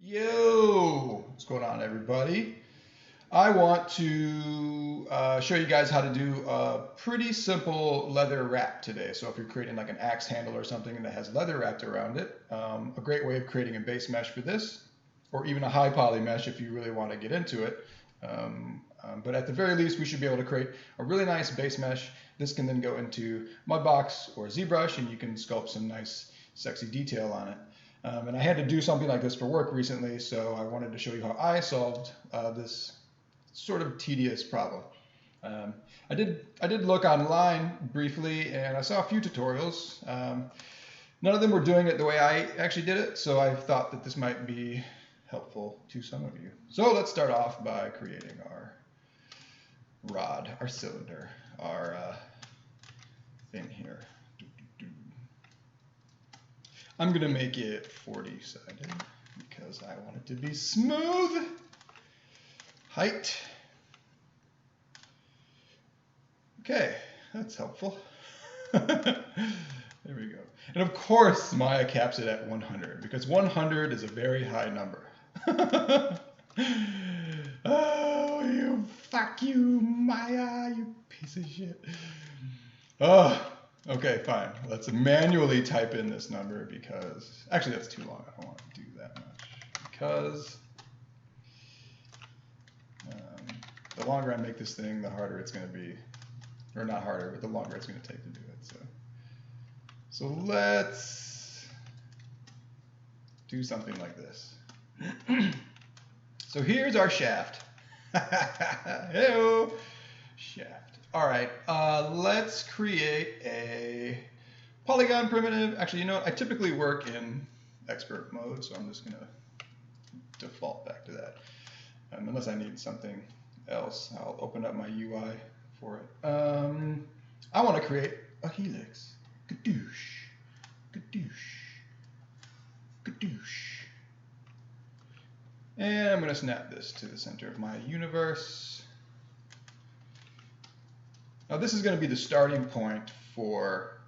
Yo, what's going on, everybody? I want to show you guys how to do a pretty simple leather wrap today. So if you're creating like an axe handle or something that has leather wrapped around it, a great way of creating a base mesh for this, or even a high poly mesh if you really want to get into it. But at the very least, we should be able to create a really nice base mesh. This can then go into Mudbox or Zbrush, and you can sculpt some nice, sexy detail on it. And I had to do something like this for work recently, so I wanted to show you how I solved this sort of tedious problem. I did look online briefly, and I saw a few tutorials. None of them were doing it the way I actually did it, so I thought that this might be helpful to some of you. So let's start off by creating our rod, our cylinder, our thing here. I'm going to make it 40-sided because I want it to be smooth. Height. Okay, that's helpful. There we go. And of course, Maya caps it at 100 because 100 is a very high number. Oh, fuck you, Maya, you piece of shit. Oh. Okay, fine. Let's manually type in this number because, actually that's too long. I don't want to do that much because the longer I make this thing, the harder it's going to be, or not harder, but the longer it's going to take to do it. So let's do something like this. So here's our shaft. Hey-o, shaft. All right, let's create a Polygon primitive. Actually, you know what? I typically work in expert mode, so I'm just going to default back to that. Unless I need something else, I'll open up my UI for it. I want to create a helix. Kaduche, Kaduche, Kaduche. And I'm going to snap this to the center of my universe. Now this is going to be the starting point for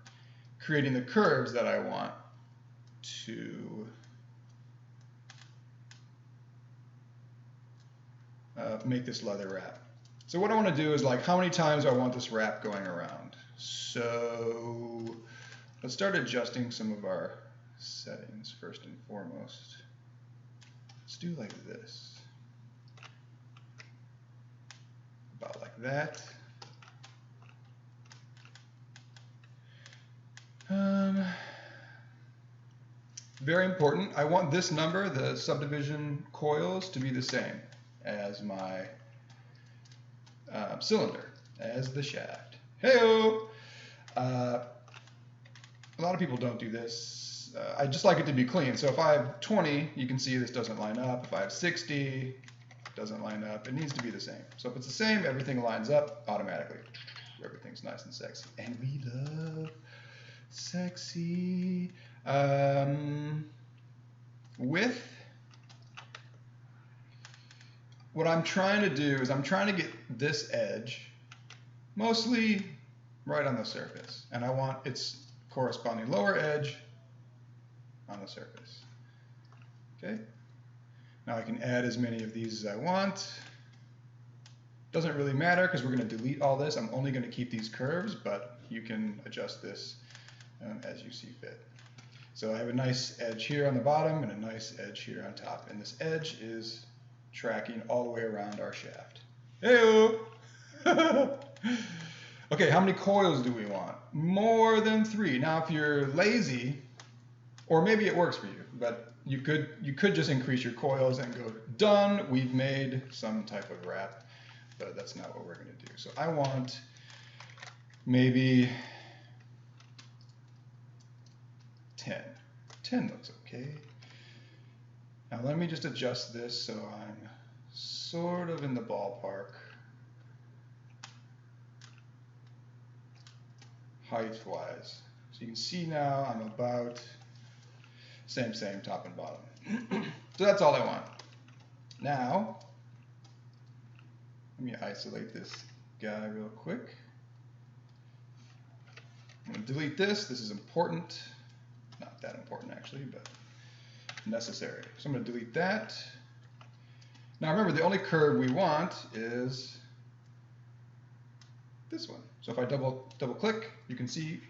creating the curves that I want to make this leather wrap. So what I want to do is like how many times do I want this wrap going around? So let's start adjusting some of our settings first and foremost. Let's do like this. About like that. Very important, I want this number, the subdivision coils, to be the same as my cylinder, as the shaft. Hey-o! A lot of people don't do this. I just like it to be clean. So if I have 20, you can see this doesn't line up. If I have 60, it doesn't line up. It needs to be the same. So if it's the same, everything lines up automatically. Everything's nice and sexy. And we love sexy. Width. What I'm trying to do is I'm trying to get this edge mostly right on the surface. And I want its corresponding lower edge on the surface. Okay. Now I can add as many of these as I want. Doesn't really matter because we're going to delete all this. I'm only going to keep these curves, but you can adjust this as you see fit. So I have a nice edge here on the bottom and a nice edge here on top. And this edge is tracking all the way around our shaft. Hey-o! Okay, how many coils do we want? More than 3. Now if you're lazy, or maybe it works for you, but you could just increase your coils and go, done, we've made some type of wrap, but that's not what we're going to do. So I want maybe 10. 10 looks okay. Now let me just adjust this so I'm sort of in the ballpark. Height-wise. So you can see now I'm about same top and bottom. So that's all I want. Now, let me isolate this guy real quick. I'm going to delete this. This is important. Not that important actually, but necessary. So I'm going to delete that. Now remember, the only curve we want is this one. So if I double click, you can see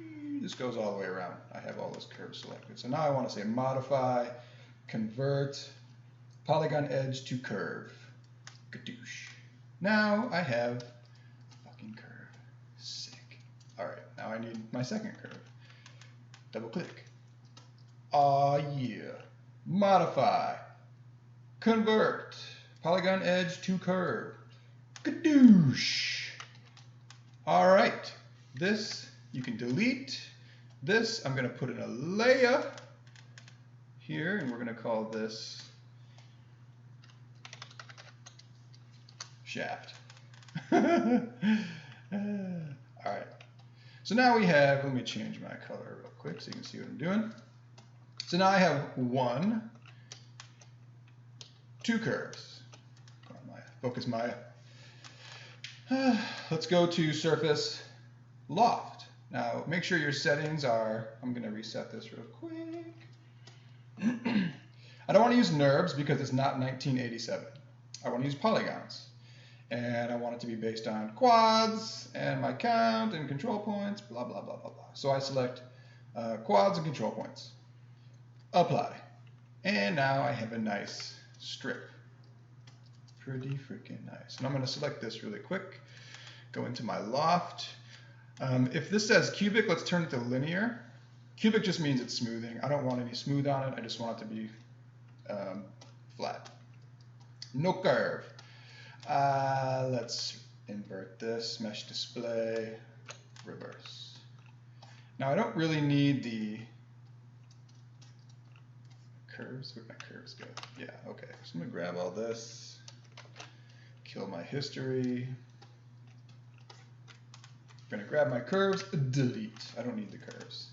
this goes all the way around. I have all those curves selected. So now I want to say modify, convert, polygon edge to curve. Kaduche. Now I have a fucking curve. Sick. All right, now I need my second curve. Double click. Aw yeah. Modify, convert, polygon edge to curve. Kaduche. All right, this you can delete. This I'm going to put in a layer here, and we're going to call this shaft. All right. So now we have, let me change my color real quick so you can see what I'm doing. So now I have 1, 2 curves. Focus Maya. Let's go to surface loft. Now make sure your settings are, I'm going to reset this real quick. I don't want to use NURBS because it's not 1987. I want to use polygons. And I want it to be based on quads and my count and control points, blah, blah, blah, blah, blah. So I select quads and control points. Apply. And now I have a nice strip. Pretty freaking nice. And I'm going to select this really quick. Go into my loft. If this says cubic, let's turn it to linear. Cubic just means it's smoothing. I don't want any smooth on it. I just want it to be flat. No curve. Let's invert this. Mesh display. Reverse. Now I don't really need the curves. Where'd my curves go? Yeah, okay. So I'm going to grab all this. Kill my history. I'm going to grab my curves. Delete. I don't need the curves.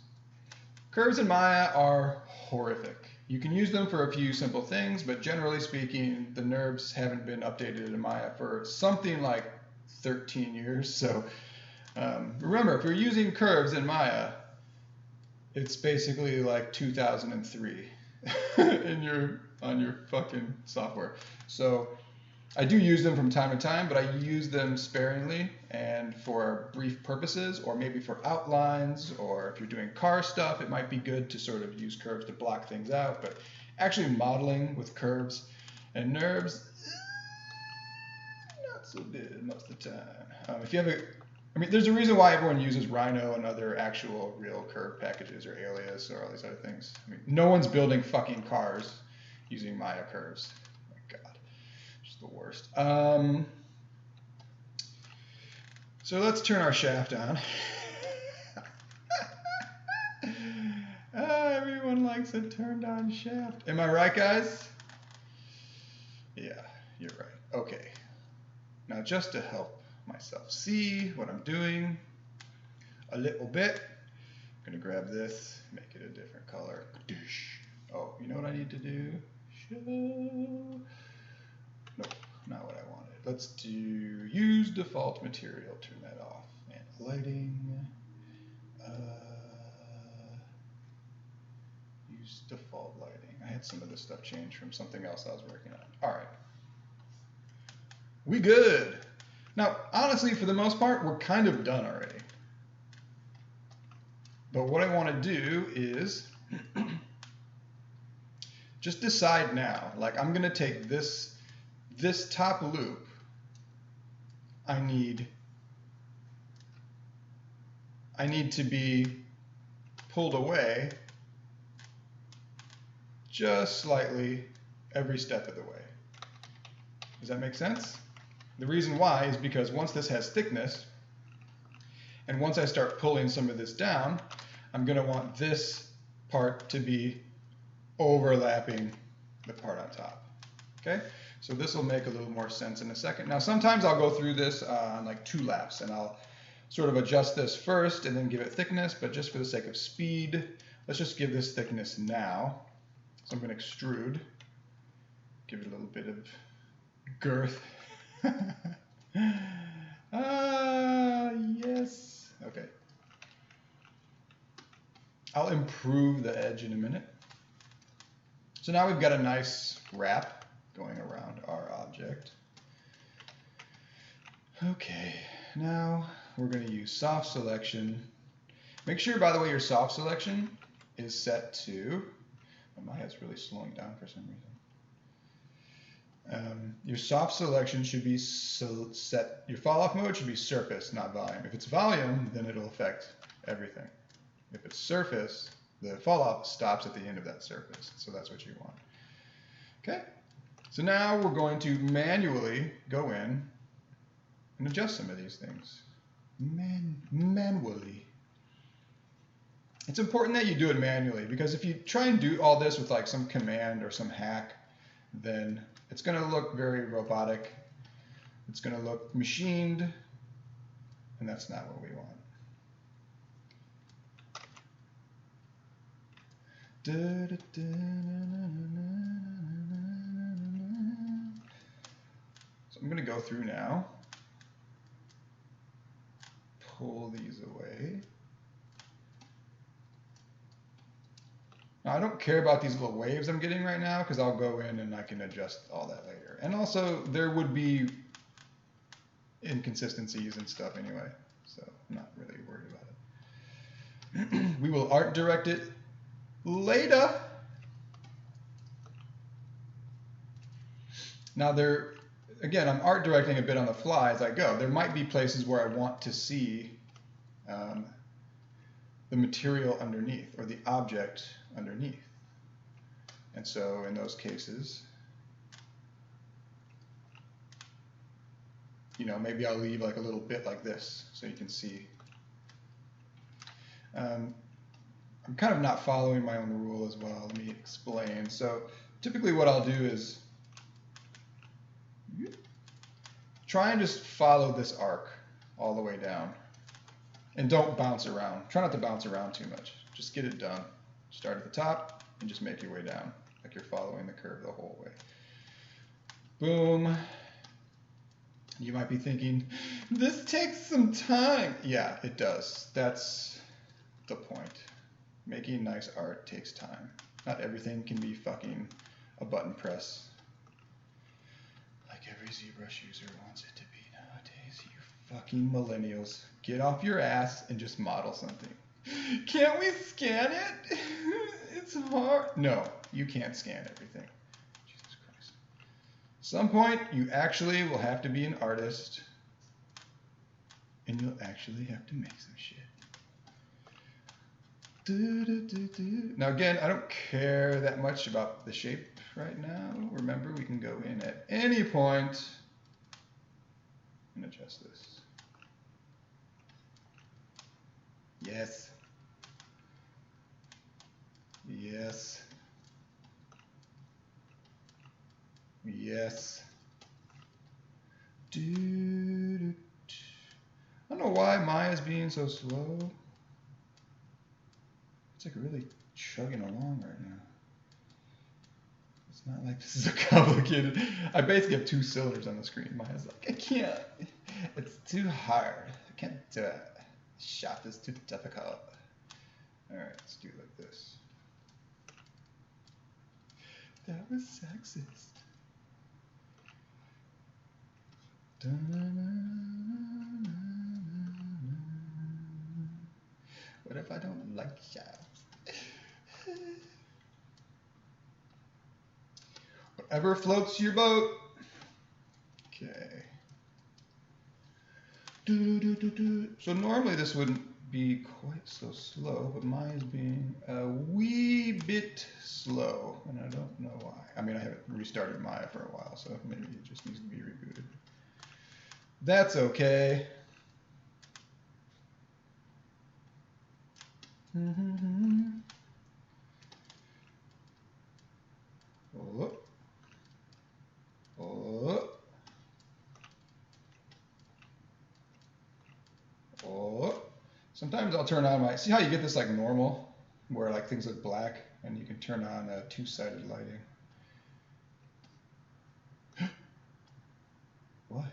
Curves in Maya are horrific. You can use them for a few simple things, but generally speaking, the NURBS haven't been updated in Maya for something like 13 years. So remember, if you're using curves in Maya, it's basically like 2003 on your fucking software. So I do use them from time to time, but I use them sparingly and for brief purposes, or maybe for outlines, or if you're doing car stuff, it might be good to sort of use curves to block things out. But actually modeling with curves and NURBS, not so good most of the time. If you have there's a reason why everyone uses Rhino and other actual real curve packages, or Alias, or all these other things. No one's building fucking cars using Maya curves. Oh my God, just the worst. So let's turn our shaft on. Everyone likes a turned on shaft. Am I right, guys? Yeah, you're right. Okay. Now just to help myself see what I'm doing a little bit, I'm going to grab this, make it a different color. Oh, you know what I need to do? Show. Nope, not what I wanted. Let's do use default material, turn that off. And lighting. Use default lighting. I had some of this stuff changed from something else I was working on. All right. We good. Now, honestly, for the most part, we're kind of done already. But what I want to do is just decide now. Like, I'm going to take this top loop. I need to be pulled away just slightly every step of the way. Does that make sense? The reason why is because once this has thickness, and once I start pulling some of this down, I'm going to want this part to be overlapping the part on top. Okay? So this will make a little more sense in a second. Now sometimes I'll go through this on like 2 laps, and I'll sort of adjust this first and then give it thickness, but just for the sake of speed, let's just give this thickness now. So I'm going to extrude, give it a little bit of girth. Yes. Okay. I'll improve the edge in a minute. So now we've got a nice wrap going around our object. Okay, now we're going to use soft selection. Make sure, by the way, your soft selection is set to, my Maya's really slowing down for some reason. Your soft selection should be set, your fall off mode should be surface, not volume. If it's volume, then it'll affect everything. If it's surface, the fall off stops at the end of that surface. So that's what you want. Okay, so now we're going to manually go in and adjust some of these things. Manually. It's important that you do it manually, because if you try and do all this with like some command or some hack, then it's going to look very robotic. It's going to look machined, and that's not what we want. So I'm going to go through now, pull these away. Now I don't care about these little waves I'm getting right now, because I'll go in and I can adjust all that later. And also there would be inconsistencies and stuff anyway, so I'm not really worried about it. We will art direct it later. Now there, again, I'm art directing a bit on the fly as I go. There might be places where I want to see the material underneath, or the object underneath. And so in those cases, you know, maybe I'll leave like a little bit like this so you can see. I'm kind of not following my own rule as well. Let me explain. So typically what I'll do is try and just follow this arc all the way down. And don't bounce around. Try not to bounce around too much. Just get it done. Start at the top and just make your way down, like you're following the curve the whole way. Boom. You might be thinking, this takes some time. Yeah, it does. That's the point. Making nice art takes time. Not everything can be fucking a button press, like every Zbrush user wants it to be nowadays. You fucking millennials. Get off your ass and just model something. Can't we scan it? It's hard. No, you can't scan everything. Jesus Christ. At some point, you actually will have to be an artist, and you'll actually have to make some shit. Now again, I don't care that much about the shape right now. Remember, we can go in at any point and adjust this. Yes. Yes. Yes. I don't know why Maya's being so slow. It's like really chugging along right now. It's not like this is a complicated. I basically have two cylinders on the screen. Maya's like, I can't. It's too hard. I can't do it. Shot is too difficult. Alright, let's do it like this. That was sexist. What if I don't like shots? Whatever floats your boat. Okay. So normally this wouldn't be quite so slow, but Maya's being a wee bit slow, and I don't know why. I mean, I haven't restarted Maya for a while, so maybe it just needs to be rebooted. That's okay. Oh. Oh. Oh. Sometimes I'll turn on my, see how you get this like normal, where like things look black, and you can turn on two-sided lighting. Why?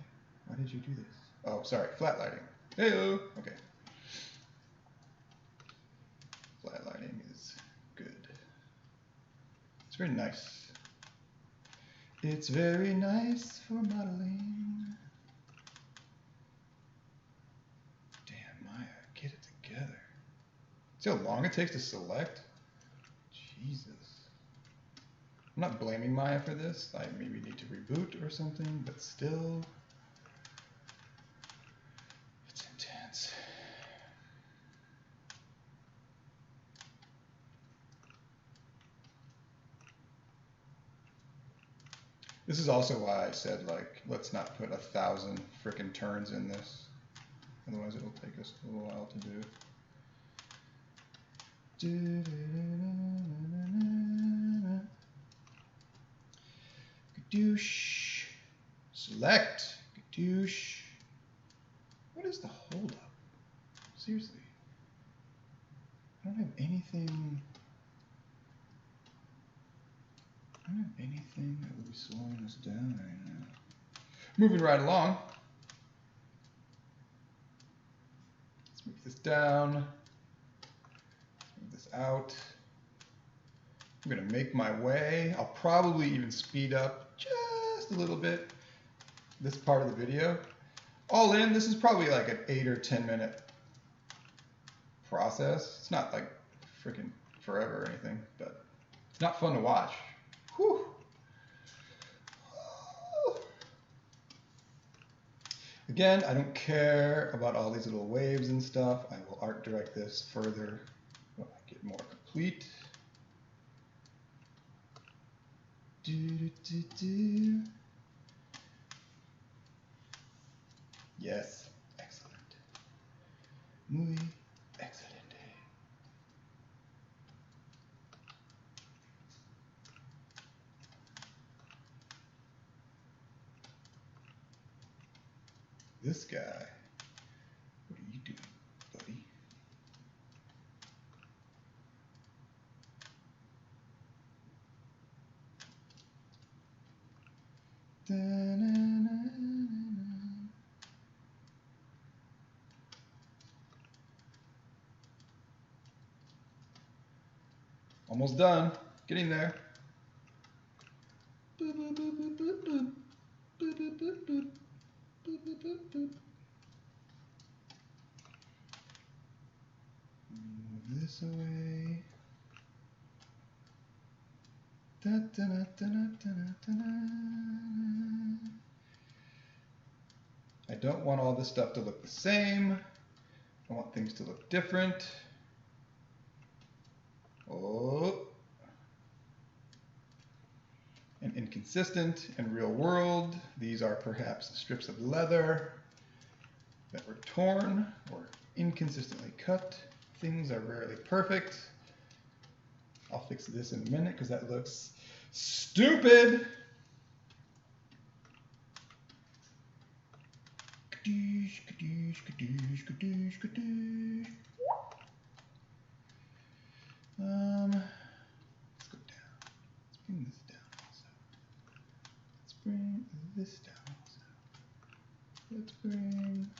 Why did you do this? Oh, sorry, flat lighting. Hey-o. Okay. Flat lighting is good. It's very nice. It's very nice for modeling. Damn, Maya, get it together. See how long it takes to select? Jesus. I'm not blaming Maya for this. I maybe need to reboot or something, but still, it's intense. This is also why I said, like, let's not put 1,000 frickin' turns in this. Otherwise it'll take us a little while to do. Kaduche. Select. Kaduche. What is the holdup? Seriously. I don't have anything. I don't have anything that would be slowing us down right now. Moving right along. Let's move this down. Let's move this out. I'm going to make my way. I'll probably even speed up just a little bit this part of the video. All in, this is probably like an 8 or 10 minute process. It's not like freaking forever or anything, but it's not fun to watch. Whew. Again, I don't care about all these little waves and stuff. I will art direct this further when I get more complete. Yes, excellent. Muy excelente. This guy, what are you doing, buddy? Almost done. Getting there. Move this away. I don't want all this stuff to look the same. I want things to look different. Oh. And inconsistent in real world. These are perhaps strips of leather that were torn or inconsistently cut. Things are rarely perfect. I'll fix this in a minute because that looks stupid. Kaduche, kaduche, kaduche, kaduche, kaduche. Let's go down. Let's bring this down also. Let's bring this down also. Let's bring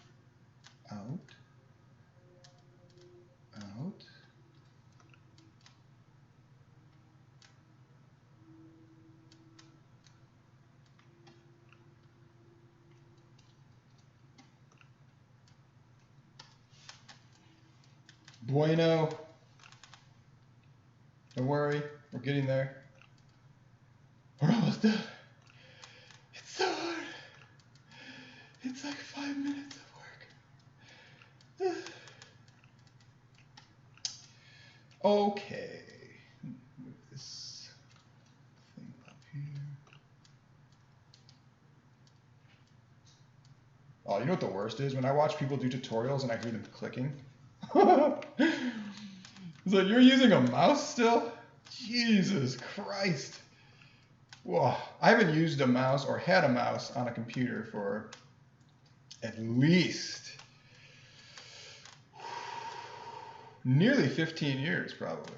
out. Bueno. Don't worry, we're getting there. We're almost done. It's so hard. It's like 5 minutes of work. Okay. Move this thing up here. Oh, you know what the worst is? When I watch people do tutorials and I hear them clicking. So you're using a mouse still? Jesus Christ. Whoa. I haven't used a mouse or had a mouse on a computer for at least nearly 15 years probably.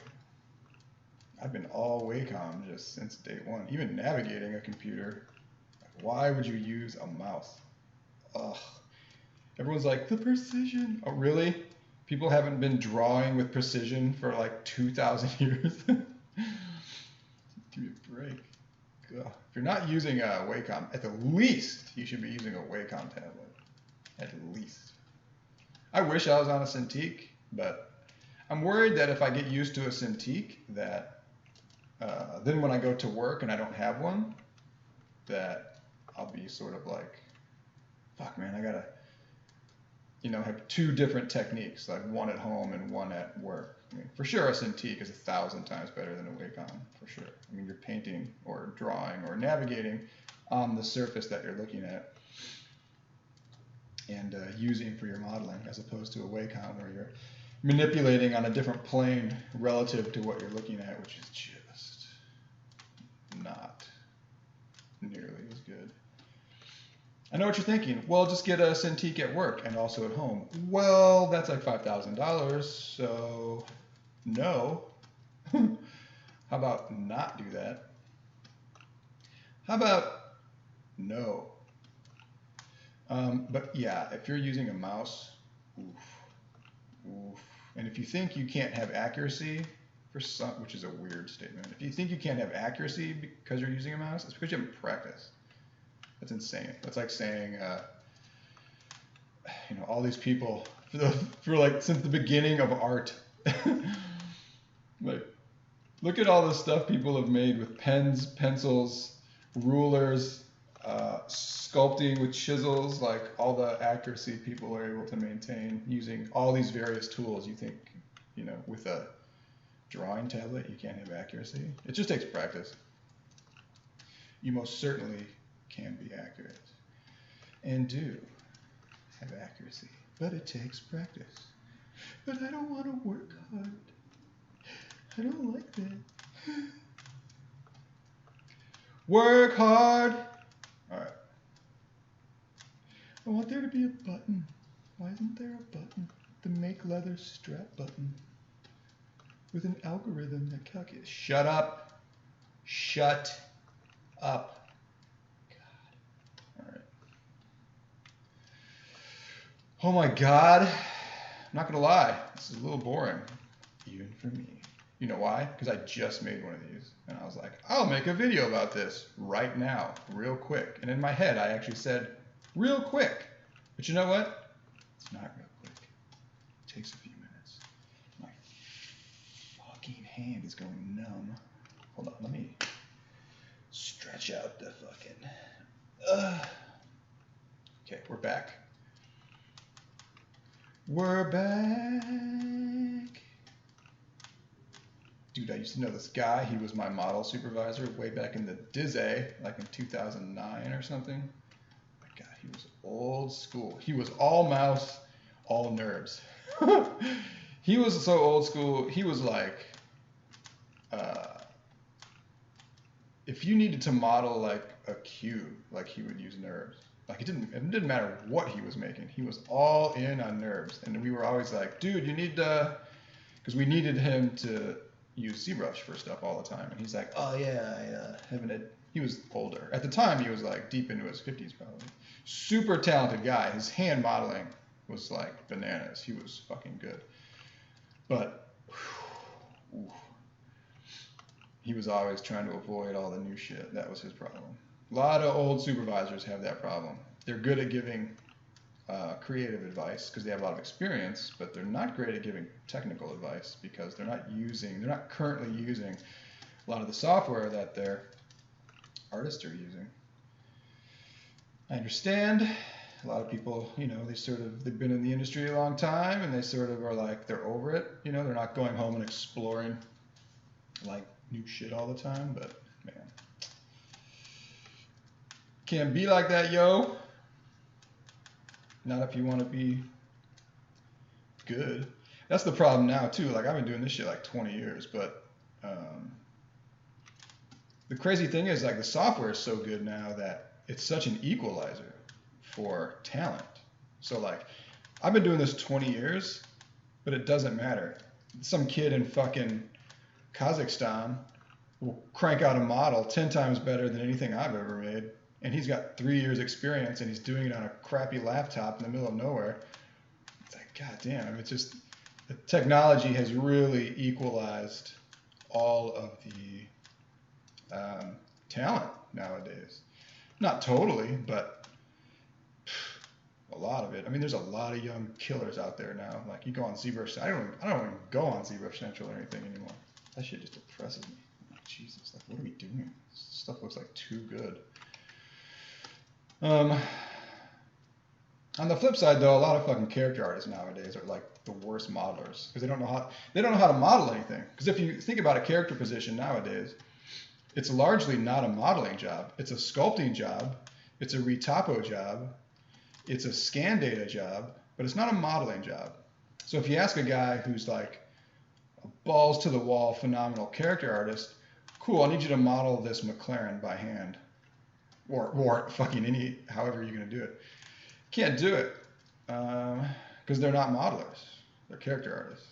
I've been all Wacom just since day one. Even navigating a computer. Why would you use a mouse? Ugh. Everyone's like, the precision. Oh, really? People haven't been drawing with precision for like 2,000 years. Give me a break. Ugh. If you're not using a Wacom, at the least you should be using a Wacom tablet. At least. I wish I was on a Cintiq, but I'm worried that if I get used to a Cintiq, that then when I go to work and I don't have one, that I'll be sort of like, fuck man, I gotta, have two different techniques, like one at home and one at work. I mean, for sure a Cintiq is 1,000 times better than a Wacom, for sure. I mean, you're painting or drawing or navigating on the surface that you're looking at and using for your modeling, as opposed to a Wacom where you're manipulating on a different plane relative to what you're looking at, which is just not nearly as good. I know what you're thinking. Well, just get a Cintiq at work and also at home. Well, that's like $5,000, so no. How about not do that? How about no? But yeah, if you're using a mouse, oof. And if you think you can't have accuracy for some, which is a weird statement, if you think you can't have accuracy because you're using a mouse, it's because you haven't practiced. That's insane. That's like saying, all these people for like since the beginning of art, like look at all the stuff people have made with pens, pencils, rulers, sculpting with chisels, like all the accuracy people are able to maintain using all these various tools. You think, with a drawing tablet, you can't have accuracy? It just takes practice. You most certainly can be accurate and do have accuracy, but it takes practice. But I don't want to work hard. I don't like that. Work hard. All right. I want there to be a button. Why isn't there a button? The make leather strap button with an algorithm that calculates. Shut up. Shut up. Oh my God, I'm not gonna lie, this is a little boring, even for me. You know why? Because I just made one of these, and I was like, I'll make a video about this right now, real quick. And in my head, I actually said, real quick. But you know what? It's not real quick. It takes a few minutes. My fucking hand is going numb. Hold on, let me stretch out the fucking... Okay, we're back. We're back. Dude, I used to know this guy. He was my model supervisor way back in the Dizzy, like in 2009 or something. My God, he was old school. He was all mouse, all nerves. He was so old school. He was like, if you needed to model like a cube, like he would use nerves. Like it didn't matter what he was making. He was all in on nerves. And we were always like, dude, you need to, because we needed him to use Zbrush for stuff all the time. And he's like, oh yeah, I haven't had, he was older. At the time, he was like deep into his 50s probably. Super talented guy. His hand modeling was like bananas. He was fucking good. But he was always trying to avoid all the new shit. That was his problem. A lot of old supervisors have that problem. They're good at giving creative advice because they have a lot of experience, but they're not great at giving technical advice because they're not currently using a lot of the software that their artists are using. I understand. A lot of people, they've been in the industry a long time and they sort of are like, they're over it. They're not going home and exploring like new shit all the time, but man. Can't be like that, yo. Not if you want to be good. That's the problem now, too. Like, I've been doing this shit like 20 years, but the crazy thing is, like, the software is so good now that it's such an equalizer for talent. So, like, I've been doing this 20 years, but it doesn't matter. Some kid in fucking Kazakhstan will crank out a model 10 times better than anything I've ever made. And he's got 3 years experience and he's doing it on a crappy laptop in the middle of nowhere. It's like, God damn, I mean, it's just, the technology has really equalized all of the talent nowadays. Not totally, but a lot of it. I mean, there's a lot of young killers out there now. Like you go on Zbrush, I don't even go on Zbrush Central or anything anymore. That shit just depresses me. Like, Jesus, like what are we doing? This stuff looks like too good. On the flip side, though, a lot of fucking character artists nowadays are like the worst modelers because they don't know how to model anything. Because if you think about a character position nowadays, it's largely not a modeling job. It's a sculpting job. It's a retopo job. It's a scan data job, but it's not a modeling job. So if you ask a guy who's like a balls to the wall, phenomenal character artist, cool, I need you to model this McLaren by hand, or fucking however you're gonna do it. Can't do it because they're not modelers. They're character artists.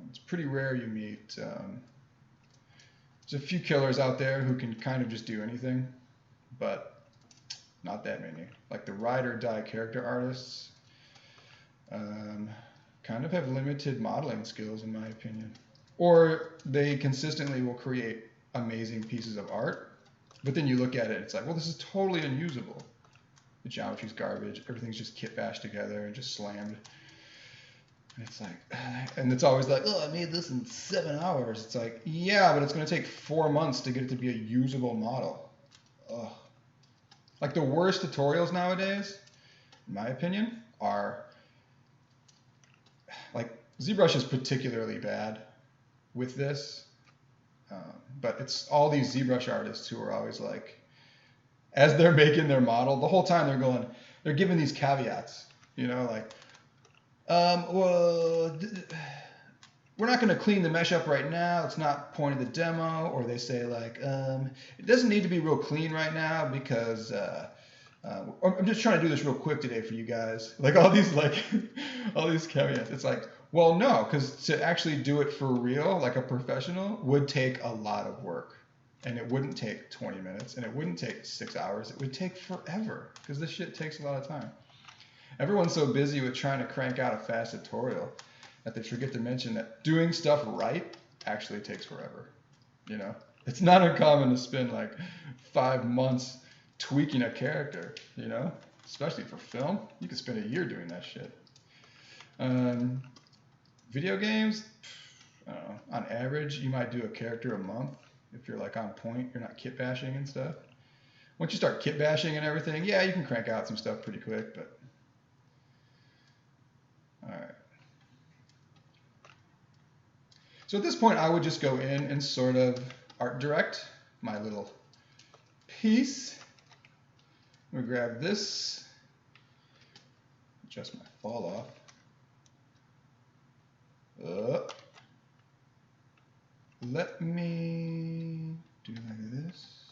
It's pretty rare you meet. There's a few killers out there who can kind of just do anything, but not that many. Like the ride or die character artists kind of have limited modeling skills, in my opinion. Or they consistently will create amazing pieces of art, but then you look at it, it's like, well, this is totally unusable. The geometry's garbage. Everything's just kit bashed together and just slammed. And it's like, and it's always like, oh, I made this in 7 hours. It's like, yeah, but it's going to take 4 months to get it to be a usable model. Ugh. Like the worst tutorials nowadays, in my opinion, are like Zbrush is particularly bad with this, but it's all these Zbrush artists who are always like, as they're making their model, the whole time they're giving these caveats, you know, like, well, we're not going to clean the mesh up right now. It's not point of the demo. Or they say like, it doesn't need to be real clean right now because I'm just trying to do this real quick today for you guys. Like all these caveats. It's like, well, no, because to actually do it for real, like a professional, would take a lot of work. And it wouldn't take 20 minutes, and it wouldn't take 6 hours. It would take forever, because this shit takes a lot of time. Everyone's so busy with trying to crank out a fast tutorial that they forget to mention that doing stuff right actually takes forever. You know, it's not uncommon to spend like 5 months tweaking a character, you know, especially for film. You could spend a year doing that shit. Video games, I don't know, on average, you might do a character a month. If you're like on point, you're not kit bashing and stuff. Once you start kit bashing and everything, yeah, you can crank out some stuff pretty quick, but all right. So at this point, I would just go in and sort of art direct my little piece. I'm gonna grab this, adjust my fall off. Let me do like this.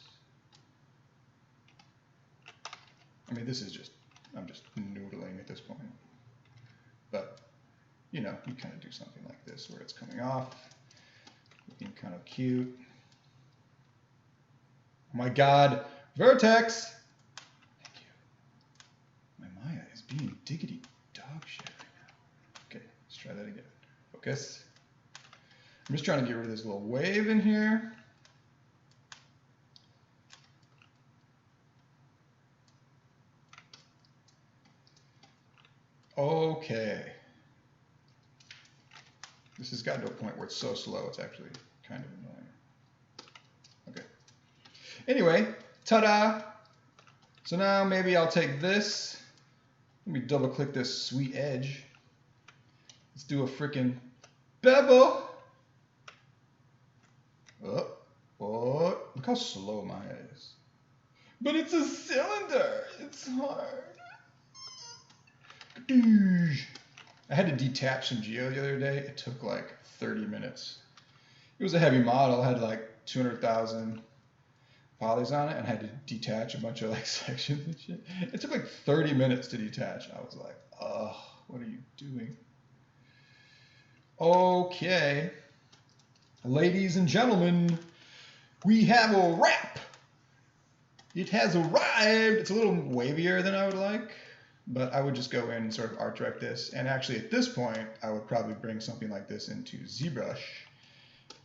I mean, this is just, I'm just noodling at this point. But, you know, you kind of do something like this where it's coming off, looking kind of cute. Oh my God, Vertex! Thank you. My Maya is being diggity dog shit right now. Okay, let's try that again. Focus. I'm just trying to get rid of this little wave in here. Okay. This has gotten to a point where it's so slow, it's actually kind of annoying. Okay. Anyway, ta-da! So now maybe I'll take this. Let me double click this sweet edge. Let's do a freaking bevel. Oh, look how slow Maya is. But it's a cylinder. It's hard. I had to detach some geo the other day. It took like 30 minutes. It was a heavy model. It had like 200,000 polys on it, and I had to detach a bunch of like sections and shit. It took like 30 minutes to detach. I was like, oh, what are you doing? Okay. Ladies and gentlemen, we have a wrap. It has arrived. It's a little wavier than I would like, but I would just go in and sort of art direct this. And actually at this point, I would probably bring something like this into ZBrush,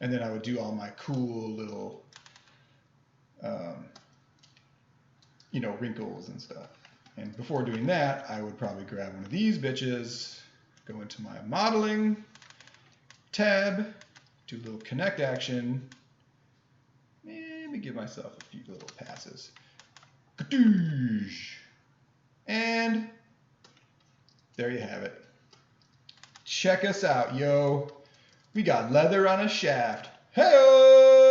and then I would do all my cool little you know, wrinkles and stuff. And before doing that, I would probably grab one of these bitches, go into my modeling tab, do a little connect action. Let me give myself a few little passes. Kaduche. And there you have it. Check us out, yo. We got leather on a shaft. Hey-o!